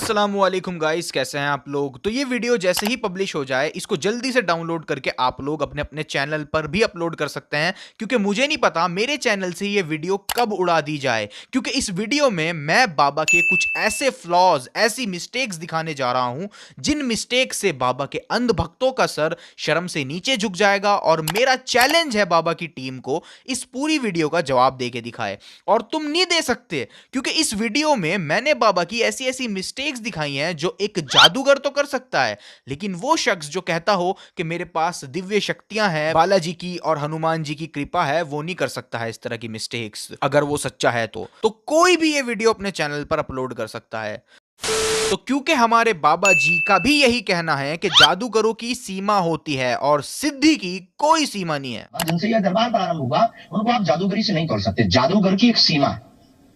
अस्सलामुअलैकुम गाइस, कैसे हैं आप लोग। तो ये वीडियो जैसे ही पब्लिश हो जाए इसको जल्दी से डाउनलोड करके आप लोग अपने अपने चैनल पर भी अपलोड कर सकते हैं, क्योंकि मुझे नहीं पता मेरे चैनल से ये वीडियो कब उड़ा दी जाए। क्योंकि इस वीडियो में मैं बाबा के कुछ ऐसे फ्लॉज, ऐसी मिस्टेक्स दिखाने जा रहा हूं जिन मिस्टेक से बाबा के अंध भक्तों का सर शर्म से नीचे झुक जाएगा। और मेरा चैलेंज है बाबा की टीम को इस पूरी वीडियो का जवाब दे के दिखाए, और तुम नहीं दे सकते, क्योंकि इस वीडियो में मैंने बाबा की ऐसी ऐसी मिस्टेक्स दिखाई हैं जो एक जादूगर तो कर सकता है, लेकिन वो शख्स जो कहता हो कि मेरे पास दिव्य शक्तियां हैं, बालाजी की और हनुमान जी की कृपा है, वो नहीं कर सकता है इस तरह की मिस्टेक्स। अगर वो सच्चा है तो कोई भी ये वीडियो अपने चैनल पर अपलोड कर सकता है। तो क्योंकि हमारे बाबा जी का भी यही कहना है कि जादूगरों की सीमा होती है और सिद्धि की कोई सीमा नहीं है। जिनसे यह दरबार प्रारंभ हुआ उनको आप जादूगरी से नहीं तोड़ सकते। जादूगर की एक सीमा है,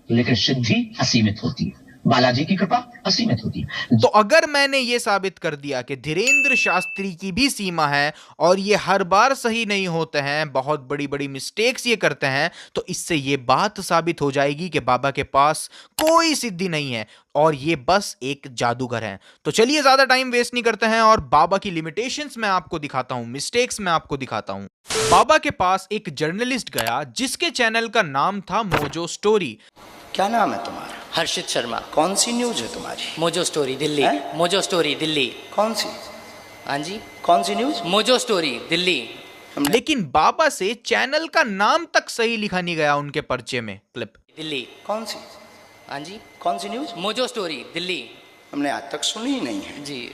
लेकिन सिद्धि असीमित होती है, बालाजी की कृपा असीमित होती है। तो अगर मैंने ये साबित कर दिया कि धीरेन्द्र शास्त्री की भी सीमा है और ये हर बार सही नहीं होते हैं, बहुत बड़ी बड़ी मिस्टेक्स ये करते हैं, तो इससे ये बात साबित हो जाएगी कि बाबा के पास कोई सिद्धि नहीं है और ये बस एक जादूगर हैं। तो चलिए ज्यादा टाइम वेस्ट नहीं करते हैं और बाबा की लिमिटेशंस मैं आपको दिखाता हूं, मिस्टेक्स मैं आपको दिखाता हूं। बाबा के पास एक जर्नलिस्ट गया जिसके चैनल का नाम था मोजो स्टोरी। क्या नाम है तुम्हारा? हर्षित शर्मा। कौन सी न्यूज है तुम्हारी? Mojo story Delhi. हैं? Mojo story Delhi. कौन सी? हाँ जी, कौन सी न्यूज? Mojo story Delhi. लेकिन बाबा से चैनल का नाम तक सही लिखा नहीं गया उनके पर्चे में। क्लिप दिल्ली। कौन सी? हाँ जी, कौन सी न्यूज? Mojo story Delhi. हमने आज तक सुनी ही नहीं है जी।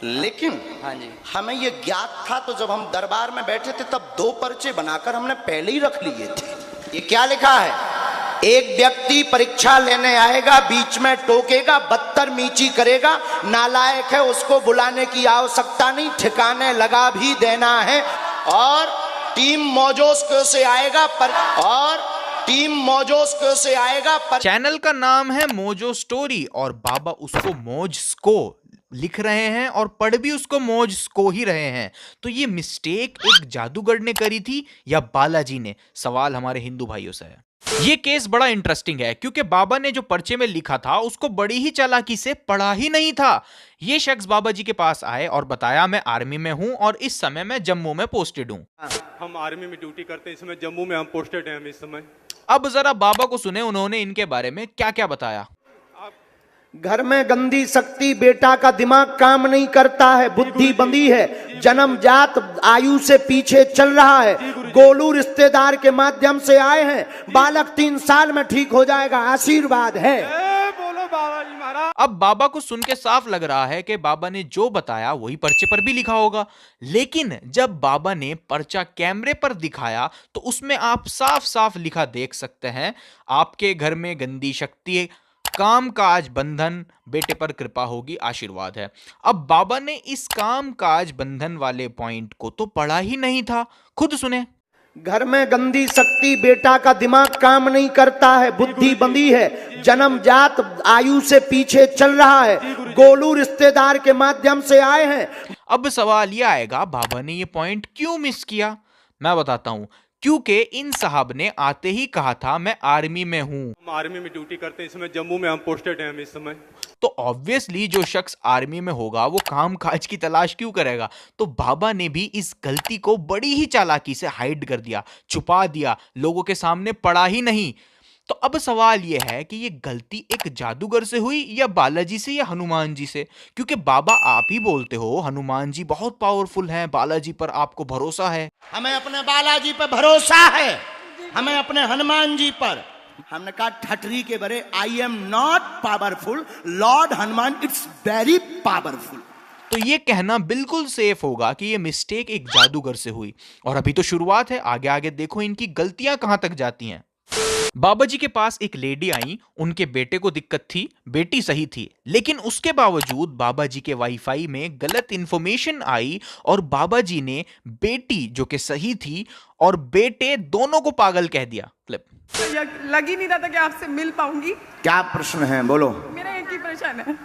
लेकिन हाँ जी, हमें ये ज्ञात था, तो जब हम दरबार में बैठे थे तब 2 पर्चे बनाकर हमने पहले ही रख लिए थे। ये क्या लिखा है? एक व्यक्ति परीक्षा लेने आएगा, बीच में टोकेगा, बदतमीजी करेगा, नालायक है, उसको बुलाने की आवश्यकता नहीं, ठिकाने लगा भी देना है। और टीम मोजोस्को से आएगा चैनल का नाम है मोजो स्टोरी और बाबा उसको मोजस्को लिख रहे हैं और पढ़ भी उसको मोजस्को ही रहे हैं। तो ये मिस्टेक एक जादूगर ने करी थी या बालाजी ने? सवाल हमारे हिंदू भाइयों से है। ये केस बड़ा इंटरेस्टिंग है क्योंकि बाबा ने जो पर्चे में लिखा था उसको बड़ी ही चालाकी से पढ़ा ही नहीं था। ये शख्स बाबा जी के पास आए और बताया मैं आर्मी में हूं और इस समय मैं जम्मू में पोस्टेड हूं। हम आर्मी में ड्यूटी करते हैं, इस समय जम्मू में हम पोस्टेड हैं इस समय। अब जरा बाबा को सुने उन्होंने इनके बारे में क्या क्या बताया। घर में गंदी शक्ति, बेटा का दिमाग काम नहीं करता है, बुद्धि बंदी है, जन्मजात आयु से पीछे चल रहा है, गोलू रिश्तेदार के माध्यम से आए हैं, बालक 3 साल में ठीक हो जाएगा, आशीर्वाद है। बोलो बाबा जी महाराज। अब बाबा को सुन के साफ लग रहा है कि बाबा ने जो बताया वही पर्चे पर भी लिखा होगा, लेकिन जब बाबा ने पर्चा कैमरे पर दिखाया तो उसमें आप साफ साफ लिखा देख सकते हैं, आपके घर में गंदी शक्ति, काम काज बंधन, बेटे पर कृपा होगी, आशीर्वाद है। अब बाबा ने इस काम काज बंधन वाले पॉइंट को तो पढ़ा ही नहीं था, खुद सुने। घर में गंदी शक्ति, बेटा का दिमाग काम नहीं करता है, बुद्धि बंदी है, जन्मजात आयु से पीछे चल रहा है, गोलू रिश्तेदार के माध्यम से आए हैं। अब सवाल यह आएगा बाबा ने ये पॉइंट क्यों मिस किया? मैं बताता हूं, क्योंकि इन साहब ने आते ही कहा था मैं आर्मी में हूं। हम आर्मी में ड्यूटी करते हैं, इस समय जम्मू में हम पोस्टेड हैं इस समय। तो ऑब्वियसली जो शख्स आर्मी में होगा वो काम काज की तलाश क्यों करेगा? तो बाबा ने भी इस गलती को बड़ी ही चालाकी से हाइड कर दिया, छुपा दिया, लोगों के सामने पड़ा ही नहीं। तो अब सवाल यह है कि ये गलती एक जादूगर से हुई या बालाजी से या हनुमान जी से? क्योंकि बाबा आप ही बोलते हो हनुमान जी बहुत पावरफुल हैं, बालाजी पर आपको भरोसा है। हमें अपने बालाजी पर भरोसा है, हमें अपने हनुमान जी पर। हमने कहा ठटरी के बरे, I am not powerful, Lord Hanuman it's very powerful. तो ये कहना बिल्कुल सेफ होगा कि ये मिस्टेक एक जादूगर से हुई, और अभी तो शुरुआत है, आगे आगे देखो इनकी गलतियां कहां तक जाती हैं। बाबा जी के पास एक लेडी आई, उनके बेटे को दिक्कत थी, बेटी सही थी, लेकिन उसके बावजूद बाबा जी के वाईफाई में गलत इंफॉर्मेशन आई और बाबा जी ने बेटी जो कि सही थी और बेटे दोनों को पागल कह दिया। क्लिप लग ही नहीं रहा था कि आपसे मिल पाऊंगी। क्या प्रश्न है? बोलो। मेरा एक ही प्रश्न है,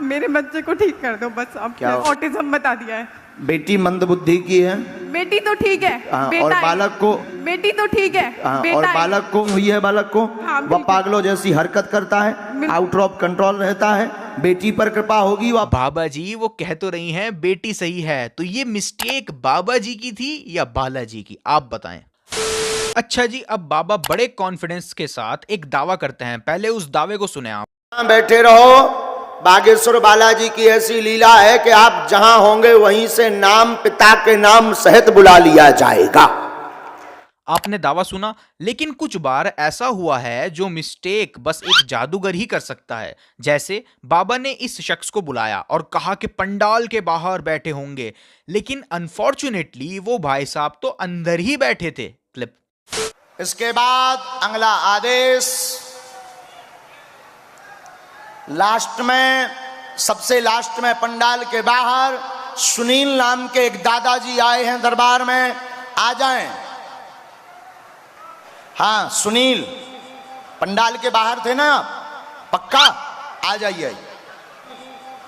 मेरे बच्चे को ठीक कर दो बस। अब क्या? ऑटिज्म बता दिया है। बेटी मंदबुद्धि की है। बेटी तो ठीक है, हाँ, बेटा और है। बालक को बेटी तो ठीक है, हाँ, बेटा और है। बालक को हुई है, बालक को हाँ, वह बिल्कुल। पागलों जैसी हरकत करता है, बिल्कुल। आउट ऑफ कंट्रोल रहता है। बेटी पर कृपा होगी, वह बाबा जी वो कह तो रही हैं बेटी सही है, तो ये मिस्टेक बाबा जी की थी या बालाजी की, आप बताएं। अच्छा जी, अब बाबा बड़े कॉन्फिडेंस के साथ एक दावा करते हैं, पहले उस दावे को सुने आप। यहाँ बैठे रहो। बागेश्वर बालाजी की ऐसी लीला है कि आप जहां होंगे वहीं से नाम पिता के नाम सहित बुला लिया जाएगा। आपने दावा सुना, लेकिन कुछ बार ऐसा हुआ है जो मिस्टेक बस एक जादूगर ही कर सकता है। जैसे बाबा ने इस शख्स को बुलाया और कहा कि पंडाल के बाहर बैठे होंगे, लेकिन अनफॉर्चुनेटली वो भाई साहब तो अंदर ही बैठे थे। क्लिप। इसके बाद अगला आदेश, लास्ट में, सबसे लास्ट में पंडाल के बाहर सुनील नाम के एक दादाजी आए हैं दरबार में, आ जाएं। हाँ सुनील, पंडाल के बाहर थे ना आप? पक्का आ जाइए,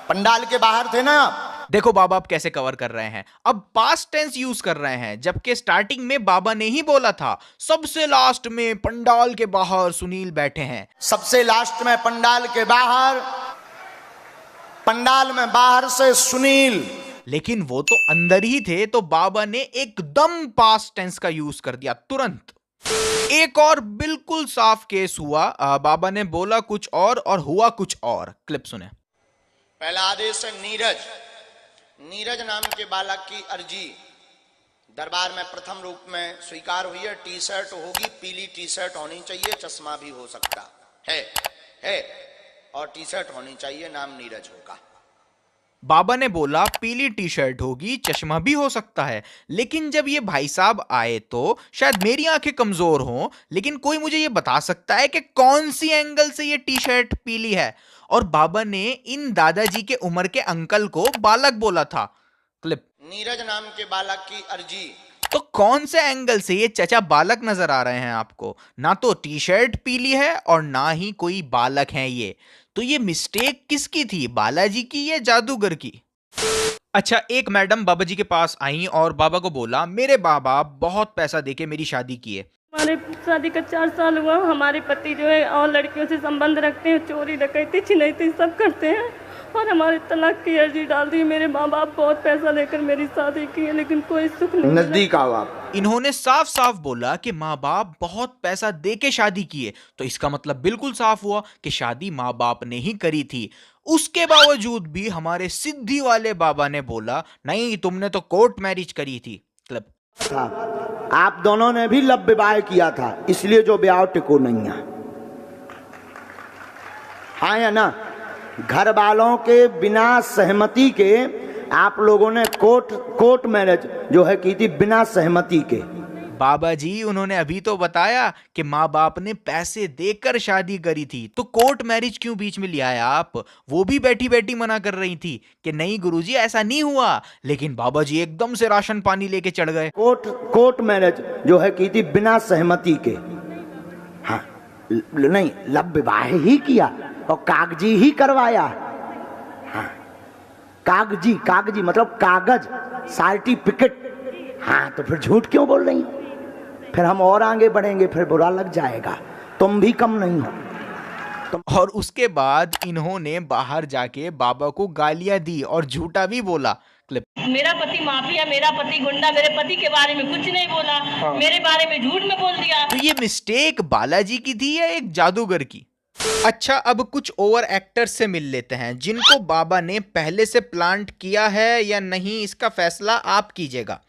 पंडाल के बाहर थे ना आप? देखो बाबा आप कैसे कवर कर रहे हैं, अब पास्ट टेंस यूज कर रहे हैं, जबकि स्टार्टिंग में बाबा ने ही बोला था सबसे लास्ट में पंडाल के बाहर सुनील बैठे हैं। सबसे लास्ट में पंडाल के बाहर, पंडाल में बाहर से सुनील, लेकिन वो तो अंदर ही थे, तो बाबा ने एकदम पास्ट टेंस का यूज कर दिया तुरंत। एक और बिल्कुल साफ केस हुआ, बाबा ने बोला कुछ और हुआ कुछ और। क्लिप सुने। पहला आदेश है नीरज, नीरज नाम के बालक की अर्जी दरबार में प्रथम रूप में स्वीकार हुई है। टी शर्ट होगी, पीली टी शर्ट होनी चाहिए, चश्मा भी हो सकता है और टी शर्ट होनी चाहिए, नाम नीरज होगा। बाबा ने बोला पीली टी शर्ट होगी, चश्मा भी हो सकता है, लेकिन जब ये भाई साहब आए तो शायद मेरी आंखें कमजोर हों, लेकिन कोई मुझे ये बता सकता है कि कौन सी एंगल से ये टी शर्ट पीली है? और बाबा ने इन दादाजी के उम्र के अंकल को बालक बोला था। क्लिप। नीरज नाम के बालक की अर्जी, तो कौन से एंगल से ये चचा बालक नजर आ रहे हैं आपको? ना तो टी शर्ट पीली है और ना ही कोई बालक है ये, तो ये मिस्टेक किसकी थी, बालाजी की या जादूगर की? अच्छा, एक मैडम बाबा जी के पास आई और बाबा को बोला मेरे बाबा बहुत पैसा देके मेरी शादी की है। हमारे शादी का 4 साल हुआ, हमारे पति जो है और लड़कियों से संबंध रखते हैं, चोरी डकैती छिनैती सब करते हैं और हमारे तलाक की अर्जी डाल दी। मेरे माँ बाप बहुत पैसा लेकर मेरी शादी की है, लेकिन कोई सुख नहीं। नजदीक आओ आप। इन्होंने साफ साफ बोला कि माँ बाप बहुत पैसा देके शादी की है, तो इसका मतलब बिल्कुल साफ हुआ कि शादी माँ बाप ने ही करी थी। उसके बावजूद भी हमारे सिद्धि वाले बाबा ने बोला नहीं तुमने तो कोर्ट मैरिज करी थी। क्लब। आप दोनों ने भी लव विवाह किया था, इसलिए जो ब्याह टिको नहीं है। हाँ या ना? घर वालों के बिना सहमति के आप लोगों ने कोर्ट मैरिज जो है की थी, बिना सहमति के। बाबा जी उन्होंने अभी तो बताया कि माँ बाप ने पैसे देकर शादी करी थी, तो कोर्ट मैरिज क्यों बीच में लिया है आप? वो भी बैठी बैठी मना कर रही थी कि नहीं गुरुजी ऐसा नहीं हुआ, लेकिन बाबा जी एकदम से राशन पानी लेके चढ़ गए। कोर्ट मैरिज जो है की थी बिना सहमति के। हाँ नहीं, लव विवाह ही किया और कागजी ही करवाया। हाँ कागजी मतलब कागज, सर्टिफिकेट। हाँ तो फिर झूठ क्यों बोल रही? फिर हम और आगे बढ़ेंगे, फिर बुरा लग जाएगा। तुम भी कम नहीं हो। और उसके बाद इन्होंने बाहर जाके बाबा को गालियां दी और झूठा भी बोला। क्लिप। मेरा पति माफिया, मेरा पति गुंडा, मेरे पति के बारे में कुछ नहीं बोला। मेरे बारे में झूठ में बोल दिया। तो ये मिस्टेक बालाजी की थी या एक जादूगर की? अच्छा, अब कुछ ओवर एक्टर्स से मिल लेते हैं जिनको बाबा ने पहले से प्लांट किया है या नहीं, इसका फैसला आप कीजिएगा।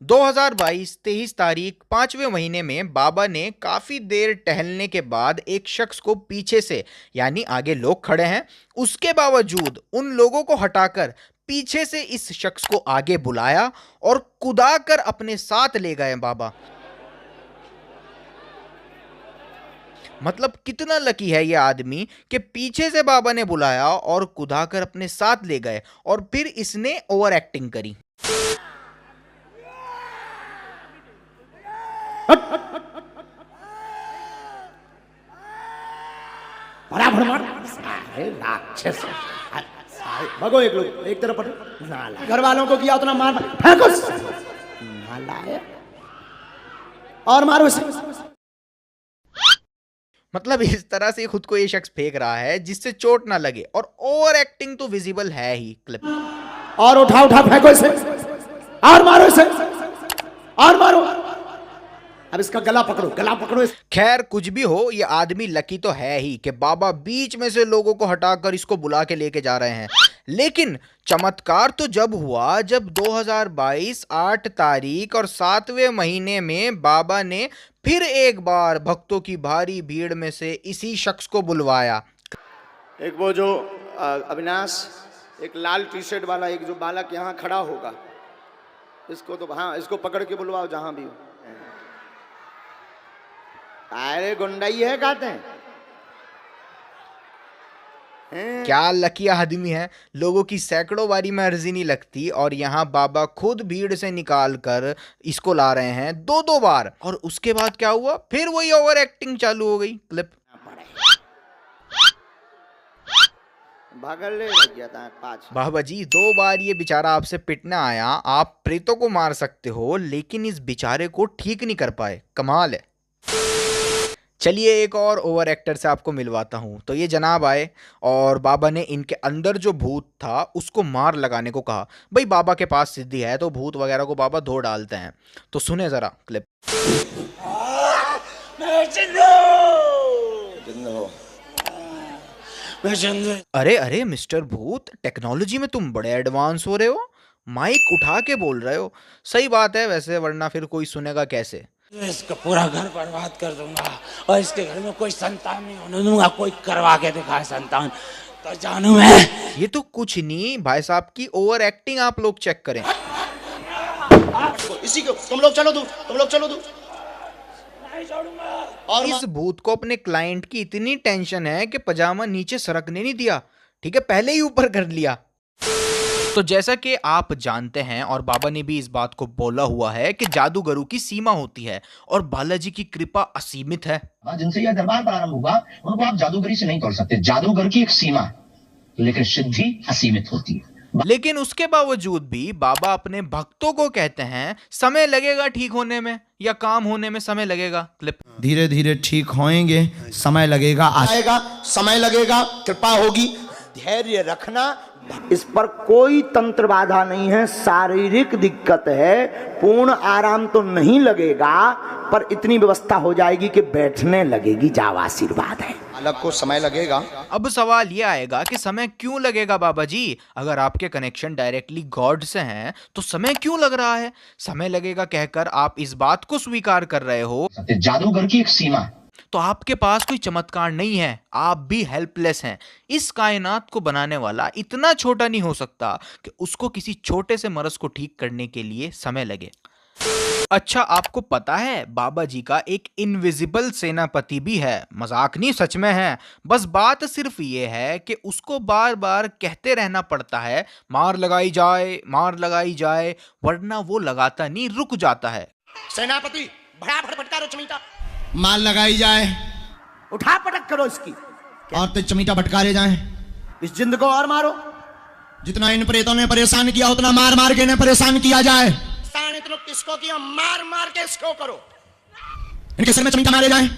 2022 23 तारीख 5वें महीने में बाबा ने काफ़ी देर टहलने के बाद एक शख्स को पीछे से, यानी आगे लोग खड़े हैं, उसके बावजूद उन लोगों को हटाकर पीछे से इस शख्स को आगे बुलाया और कुदाकर अपने साथ ले गए बाबा। मतलब कितना लकी है ये आदमी कि पीछे से बाबा ने बुलाया और कुदाकर अपने साथ ले गए और फिर इसने ओवर एक्टिंग करी। बराबर मार। अरे राक्षस, भगो एक लोग एक तरफ पटो। नाला घर वालों को किया उतना मार फेंको। नाला और मारो इसे। मतलब इस तरह से खुद को ये शख्स फेंक रहा है जिससे चोट ना लगे, और ओवर एक्टिंग तो विजिबल है ही क्लिप। और उठा उठा फेंको इसे और मारो इसे और मारो। अब इसका गला पकड़ो इस। खैर कुछ भी हो, ये आदमी लकी तो है ही कि बाबा बीच में से लोगों को हटाकर इसको बुला के लेके जा रहे हैं। लेकिन चमत्कार तो जब हुआ जब 2022 8 तारीख और 7वें महीने में बाबा ने फिर एक बार भक्तों की भारी भीड़ में से इसी शख्स को बुलवाया। एक वो जो अविनाश, एक लाल टी शर्ट वाला एक जो बालक यहाँ खड़ा होगा, इसको तो हाँ इसको पकड़ के बुलवाओ जहां भी हो। अरे गुंडाई है कहते हैं। क्या लकी आदमी है, लोगों की सैकड़ों बारी में अर्जी नहीं लगती और यहाँ बाबा खुद भीड़ से निकाल कर इसको ला रहे हैं 2-2 बार। और उसके बाद क्या हुआ, फिर वही ओवर एक्टिंग चालू हो गई। क्लिप बाबा जी 2 बार ये बेचारा आपसे पिटने आया, आप प्रेतों को मार सकते हो लेकिन इस बेचारे को ठीक नहीं कर पाए, कमाल है। चलिए एक और ओवर एक्टर से आपको मिलवाता हूं। तो ये जनाब आए और बाबा ने इनके अंदर जो भूत था उसको मार लगाने को कहा। भाई बाबा के पास सिद्धि है तो भूत वगैरह को बाबा धो डालते हैं। तो सुने जरा क्लिप। अरे अरे मिस्टर भूत, टेक्नोलॉजी में तुम बड़े एडवांस हो रहे हो, माइक उठा के बोल रहे हो। सही बात है वैसे, वरना फिर कोई सुनेगा कैसे। इसका पूरा घर बर्बाद कर दूंगा और इसके घर में कोई संतान नहीं होने दूंगा। कोई करवा के दिखाए संतान तो जानू मैं। ये तो कुछ नहीं भाई साहब की ओवर एक्टिंग आप लोग चेक करें। इसी को तुम लोग चलो दूर। और इस भूत को अपने क्लाइंट की इतनी टेंशन है कि पजामा नीचे सरकने नहीं दिया, ठीक है, पहले ही ऊपर कर लिया। तो जैसा कि आप जानते हैं और बाबा ने भी इस बात को बोला हुआ है कि जादूगरों की सीमा होती है और बालाजी की कृपा असीमित है। जिनसे यह दरबार प्रारंभ हुआ उनको आप जादूगरी से नहीं तोड़ सकते। जादूगर की एक सीमा है, लेकिन सिद्धि असीमित होती है। लेकिन उसके बावजूद भी बाबा अपने भक्तों को कहते हैं समय लगेगा ठीक होने में या काम होने में समय लगेगा। क्लिप। धीरे धीरे ठीक होएंगे, समय लगेगा, आएगा, समय लगेगा, कृपा होगी, धैर्य रखना। इस पर कोई तंत्र बाधा नहीं है। शारीरिक दिक्कत है, पूर्ण आराम तो नहीं लगेगा, पर इतनी व्यवस्था हो जाएगी कि बैठने लगेगी। जाओ, आशीर्वाद है। अलग को समय लगेगा। अब सवाल ये आएगा कि समय क्यों लगेगा बाबा जी? अगर आपके कनेक्शन डायरेक्टली गॉड से हैं तो समय क्यों लग रहा है? समय लगेगा कहकर आप इस बात को स्वीकार कर रहे हो जादूगर की एक सीमा है। तो आपके पास कोई चमत्कार नहीं है, आप भी हेल्पलेस हैं। इस कायनात को बनाने वाला इतना छोटा नहीं हो सकता कि उसको किसी छोटे से मरज को ठीक करने के लिए समय लगे। अच्छा, आपको पता है बाबा जी का एक इनविजिबल सेनापति भी है। मजाक नहीं, सच में है। बस बात सिर्फ ये है कि उसको बार बार कहते रहना पड़ता है मार लगाई जाए, वरना वो लगाता नहीं, रुक जाता है। सेनापति बड़ा फटफटका चमीटा, मार लगाई जाए, उठा पटक करो इसकी, और तो चमीटा भटकारे जाए। इस जिंद को और मारो। जितना इन प्रेतों ने परेशान किया उतना मार मार के इन्हें परेशान किया जाए। तो किसको किया, मार मार के इसको करो। इनके सिर में चमीटा मारे जाए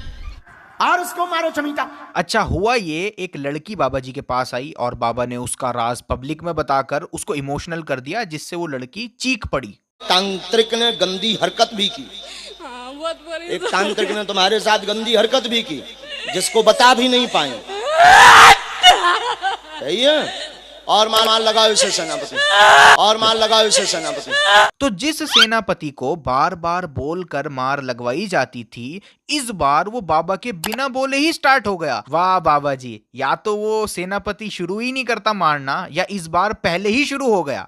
और उसको मारो चमीटा। अच्छा, हुआ ये, एक लड़की बाबा जी के पास आई और बाबा ने उसका राज पब्लिक में बताकर उसको इमोशनल कर दिया, जिससे वो लड़की चीख पड़ी। तांत्रिक ने गंदी हरकत भी की। एक तांत्रिक ने तुम्हारे साथ गंदी हरकत भी की, जिसको बता भी नहीं पाए। सही है। और मार लगाओ इसे सेनापति, और मार लगाओ इसे सेनापति। तो जिस सेनापति को बार बार बोलकर मार लगवाई जाती थी, इस बार वो बाबा के बिना बोले ही स्टार्ट हो गया। वाह बाबा जी, या तो वो सेनापति शुरू ही नहीं करता मारना, या इस बार पहले ही शुरू हो गया।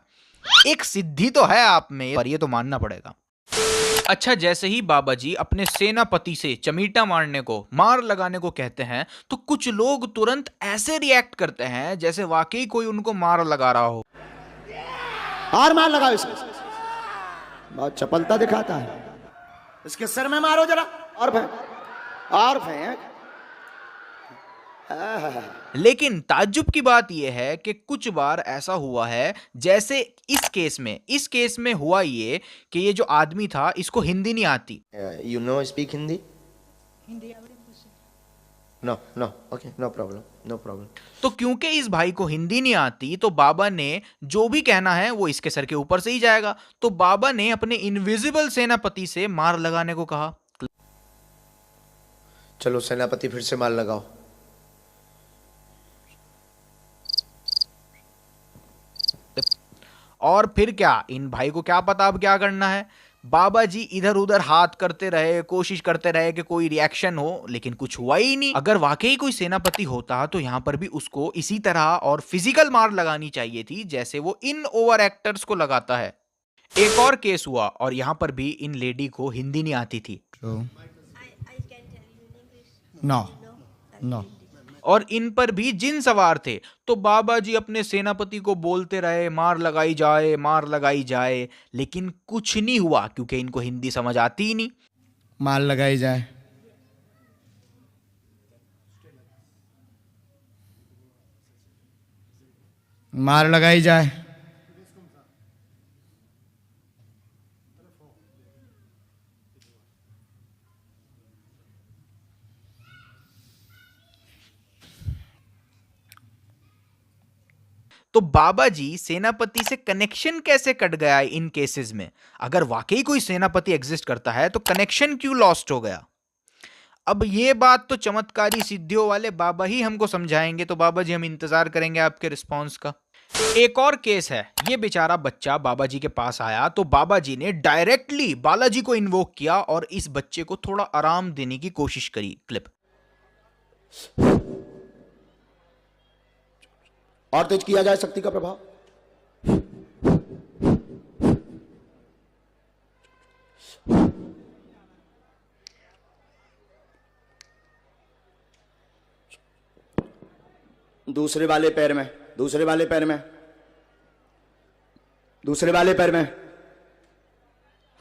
एक सिद्धि तो है आप में, पर ये तो मानना पड़ेगा। अच्छा, जैसे ही बाबा जी अपने सेनापति से चमीटा मारने को, मार लगाने को कहते हैं, तो कुछ लोग तुरंत ऐसे रिएक्ट करते हैं जैसे वाकई कोई उनको मार लगा रहा हो। और मार लगाओ इसे। बहुत चपलता दिखाता है। इसके सर में मारो जरा, और फेंक, और फेंक। लेकिन ताज्जुब की बात यह है कि कुछ बार ऐसा हुआ है, जैसे इस केस में हुआ ये कि ये जो आदमी था इसको हिंदी नहीं आती। You no speak Hindi? No no okay, no problem, no problem. तो क्योंकि इस भाई को हिंदी नहीं आती तो बाबा ने जो भी कहना है वो इसके सर के ऊपर से ही जाएगा। तो बाबा ने अपने इनविजिबल सेनापति से मार लगाने को कहा। चलो सेनापति फिर से मार लगाओ। और फिर क्या, इन भाई को क्या पता अब क्या करना है। बाबा जी इधर उधर हाथ करते रहे, कोशिश करते रहे कि कोई रिएक्शन हो, लेकिन कुछ हुआ ही नहीं। अगर वाकई कोई सेनापति होता तो यहां पर भी उसको इसी तरह और फिजिकल मार लगानी चाहिए थी जैसे वो इन ओवर एक्टर्स को लगाता है। एक और केस हुआ और यहां पर भी इन लेडी को हिंदी नहीं आती थी। नो और इन पर भी जिन सवार थे। तो बाबा जी अपने सेनापति को बोलते रहे मार लगाई जाए, लेकिन कुछ नहीं हुआ क्योंकि इनको हिंदी समझ आती ही नहीं। मार लगाई जाए, मार लगाई जाए। तो बाबा जी सेनापति से कनेक्शन कैसे कट गया इन केसेस में? अगर वाकई कोई सेनापति एग्जिस्ट करता है तो कनेक्शन क्यों लॉस्ट हो गया? अब ये बात तो चमत्कारी सिद्धियों वाले बाबा ही हमको समझाएंगे। तो बाबा जी हम इंतजार करेंगे आपके रिस्पॉन्स का। एक और केस है, ये बेचारा बच्चा बाबा जी के पास आया तो बाबा जी ने डायरेक्टली बालाजी को इन्वोक किया और इस बच्चे को थोड़ा आराम देने की कोशिश करी। क्लिप। और तेज किया जाए शक्ति का प्रभाव। दूसरे वाले पैर में, दूसरे वाले पैर में, दूसरे वाले पैर में,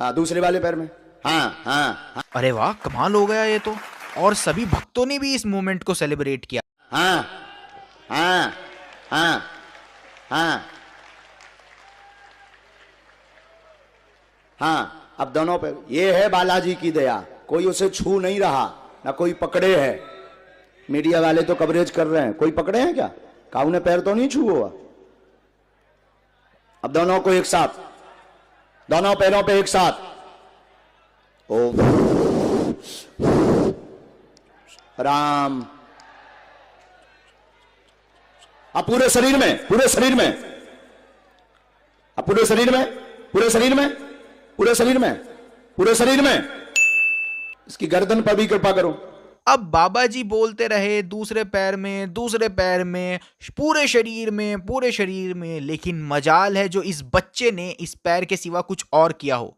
हाँ दूसरे वाले पैर में, हाँ हाँ, हाँ। अरे वाह, कमाल हो गया ये तो। और सभी भक्तों ने भी इस मोमेंट को सेलिब्रेट किया। हाँ हाँ हाँ हाँ हाँ। अब दोनों पे ये है बालाजी की दया, कोई उसे छू नहीं रहा, ना कोई पकड़े है। मीडिया वाले तो कवरेज कर रहे हैं, कोई पकड़े हैं क्या? काऊ ने पैर तो नहीं छू हुआ। अब दोनों को एक साथ, दोनों पैरों पे एक साथ। ओम राम। अब पूरे शरीर में, पूरे शरीर में, अब पूरे शरीर में, पूरे शरीर में, पूरे शरीर में, पूरे शरीर में। इसकी गर्दन पर भी कृपा करो। अब बाबा जी बोलते रहे दूसरे पैर में, दूसरे पैर में, पूरे शरीर में, पूरे शरीर में। लेकिन मजाल है जो इस बच्चे ने इस पैर के सिवा कुछ और किया हो।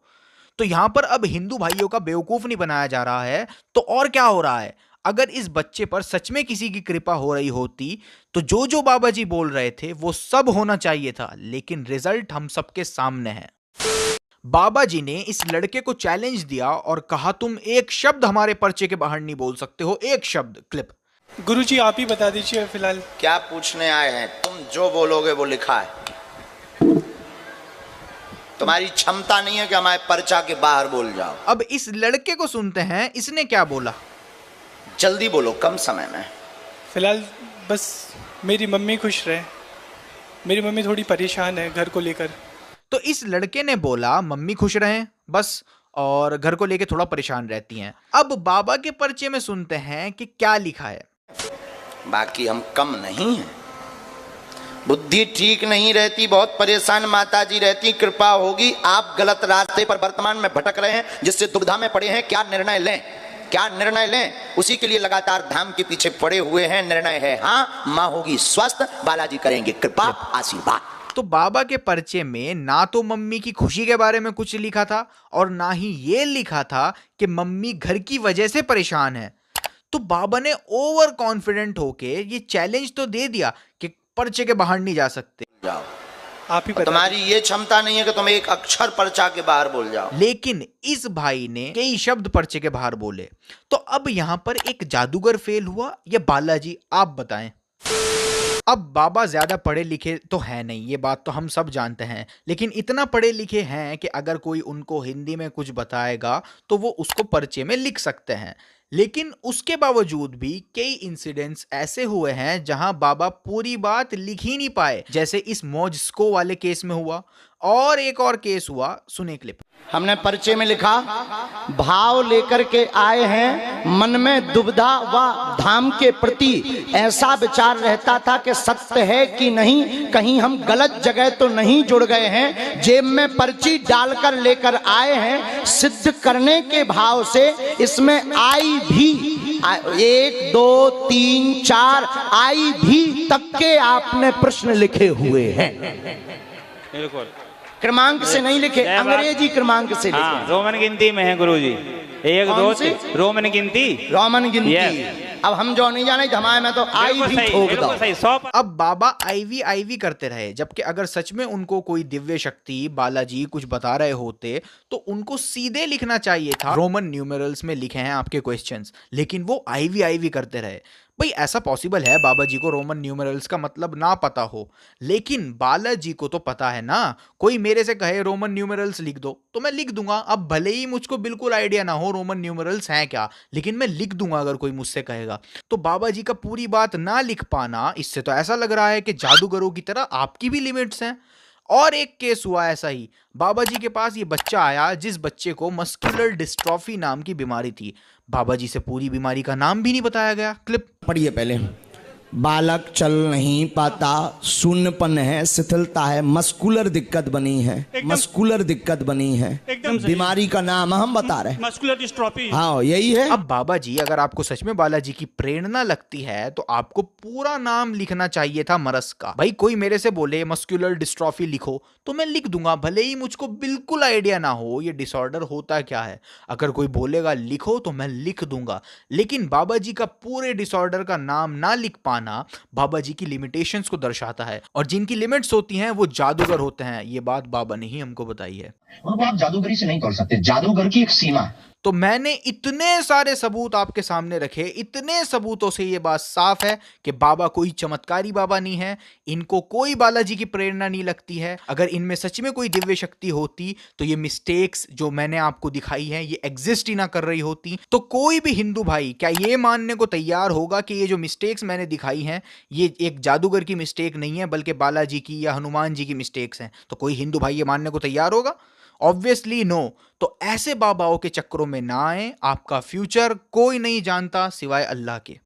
तो यहां पर अब हिंदू भाइयों का बेवकूफ नहीं बनाया जा रहा है। तो और क्या हो रहा है? अगर इस बच्चे पर सच में किसी की कृपा हो रही होती तो जो जो बाबा जी बोल रहे थे वो सब होना चाहिए था। लेकिन रिजल्ट हम सबके सामने है। बाबा जी ने इस लड़के को चैलेंज दिया और कहा तुम एक शब्द हमारे पर्चे के बाहर नहीं बोल सकते हो, एक शब्द। क्लिप। गुरुजी आप ही बता दीजिए फिलहाल। क्या पूछने आए हैं? तुम जो बोलोगे वो लिखा है। तुम्हारी क्षमता नहीं है कि हमारे पर्चा के बाहर बोल जाओ। अब इस लड़के को सुनते हैं, इसने क्या बोला। जल्दी बोलो, कम समय में। फिलहाल बस मेरी मम्मी खुश रहे। मेरी मम्मी थोड़ी परेशान है घर को लेकर। तो इस लड़के ने बोला मम्मी खुश रहें बस, और घर को लेके थोड़ा परेशान रहती हैं। अब बाबा के पर्चे में सुनते हैं कि क्या लिखा है। बाकी हम कम नहीं हैं। बुद्धि ठीक नहीं रहती, बहुत परेशान माताजी रहती, कृपा होगी। आप गलत रास्ते पर वर्तमान में भटक रहे हैं, जिससे दुविधा में पड़े हैं। क्या निर्णय लें, क्या निर्णय लें, उसी के लिए लगातार धाम के पीछे पड़े हुए हैं। निर्णय है हाँ, माँ होगी स्वस्थ, बालाजी करेंगे कृपा आशीर्वाद। तो बाबा के पर्चे में ना तो मम्मी की खुशी के बारे में कुछ लिखा था और ना ही ये लिखा था कि मम्मी घर की वजह से परेशान है। तो बाबा ने ओवर कॉन्फिडेंट होके ये चैलेंज तो दे दिया कि पर्चे के बाहर नहीं जा सकते। जाओ आप ही बता तुम्हारी ये क्षमता नहीं है कि तुम एक अक्षर पर्चा के बाहर बोल जाओ। लेकिन इस भाई ने कई शब्द पर्चे के बाहर बोले, तो अब यहां पर एक जादूगर फेल हुआ या बालाजी, आप बताएं। अब बाबा ज्यादा पढ़े लिखे तो है नहीं, ये बात तो हम सब जानते हैं, लेकिन इतना पढ़े लिखे हैं कि अगर कोई उनको हिंदी में कुछ बताएगा तो वो उसको पर्चे में लिख सकते हैं। लेकिन उसके बावजूद भी कई इंसिडेंट्स ऐसे हुए हैं जहां बाबा पूरी बात लिख ही नहीं पाए, जैसे इस मौजस्को वाले केस में हुआ, और एक और केस हुआ, सुने क्लिप। हमने पर्चे में लिखा, भाव लेकर के आए हैं, मन में दुविधा व धाम के प्रति ऐसा विचार रहता था कि सत्य है कि नहीं, कहीं हम गलत जगह तो नहीं जुड़ गए हैं। जेब में पर्ची डालकर लेकर आए हैं, सिद्ध करने के भाव से इसमें आई भी 1 2 3 4 आई भी तक के आपने प्रश्न लिखे हुए हैं। बिल्कुल क्रमांक से नहीं लिखे, अंग्रेजी क्रमांक से लिखे। हाँ, रोमन गिनती में है गुरुजी, 1 2 3 रोमन गिनती, रोमन गिनती। अब हम जो नहीं जाने धमाए में तो आई भी ठोक दो। अब बाबा आईवी करते रहे, जबकि अगर सच में उनको कोई दिव्य शक्ति बालाजी कुछ बता रहे होते तो उनको सीधे लिखना चाहिए था, रोमन न्यूमेरल्स में लिखे हैं आपके क्वेश्चंस, लेकिन वो आईवी करते रहे। भाई ऐसा पॉसिबल है बाबा जी को रोमन न्यूमेरल्स का मतलब ना पता हो, लेकिन बालाजी को तो पता है ना। कोई मेरे से कहे रोमन न्यूमेरल्स लिख दो तो मैं लिख दूंगा, अब भले ही मुझको बिल्कुल आइडिया ना हो रोमन न्यूमेरल्स हैं क्या, लेकिन मैं लिख दूंगा अगर कोई मुझसे कहेगा। तो बाबा जी का पूरी बात ना लिख पाना, इससे तो ऐसा लग रहा है कि जादूगरों की तरह आपकी भी लिमिट्स हैं। और एक केस हुआ ऐसा ही, बाबा जी के पास ये बच्चा आया जिस बच्चे को मस्कुलर डिस्ट्रॉफी नाम की बीमारी थी। बाबा जी से पूरी बीमारी का नाम भी नहीं बताया गया। क्लिप पढ़िए पहले। बालक चल नहीं पाता, शून्यपन है, शिथिलता है, मस्कुलर दिक्कत बनी है, मस्कुलर दिक्कत बनी है। बीमारी का नाम हम बता रहे हैं, मस्कुलर डिस्ट्रॉफी। हाँ यही है। अब बाबा जी अगर आपको सच में बालाजी की प्रेरणा लगती है तो आपको पूरा नाम लिखना चाहिए था मरस का। भाई कोई मेरे से बोले मस्कुलर डिस्ट्रॉफी लिखो तो मैं लिख दूंगा, भले ही मुझको बिल्कुल आइडिया ना हो ये डिसऑर्डर होता क्या है। अगर कोई बोलेगा लिखो तो मैं लिख दूंगा, लेकिन बाबा जी का पूरे डिसऑर्डर का नाम ना लिख पाना बाबा जी की लिमिटेशंस को दर्शाता है, और जिनकी लिमिट्स होती हैं वो जादूगर होते हैं। ये बात बाबा ने ही हमको बताई है। उनको आप जादूगरी से नहीं तोड़ सकते, जादूगर की एक सीमा है। तो मैंने इतने सारे सबूत आपके सामने रखे, इतने सबूतों से ये बात साफ है कि बाबा कोई चमत्कारी बाबा नहीं है, इनको कोई बालाजी की प्रेरणा नहीं लगती है। अगर इनमें सच में कोई दिव्य शक्ति होती तो ये मिस्टेक्स जो मैंने आपको दिखाई हैं ये एग्जिस्ट ही ना कर रही होती। तो कोई भी हिंदू भाई क्या ये मानने को तैयार होगा कि ये जो मिस्टेक्स मैंने दिखाई हैं ये एक जादूगर की मिस्टेक नहीं है बल्कि बालाजी की या हनुमान जी की मिस्टेक्स हैं? तो कोई हिंदू भाई ये मानने को तैयार होगा? Obviously no. तो ऐसे बाबाओं के चक्करों में ना आए, आपका फ्यूचर कोई नहीं जानता सिवाय अल्लाह के।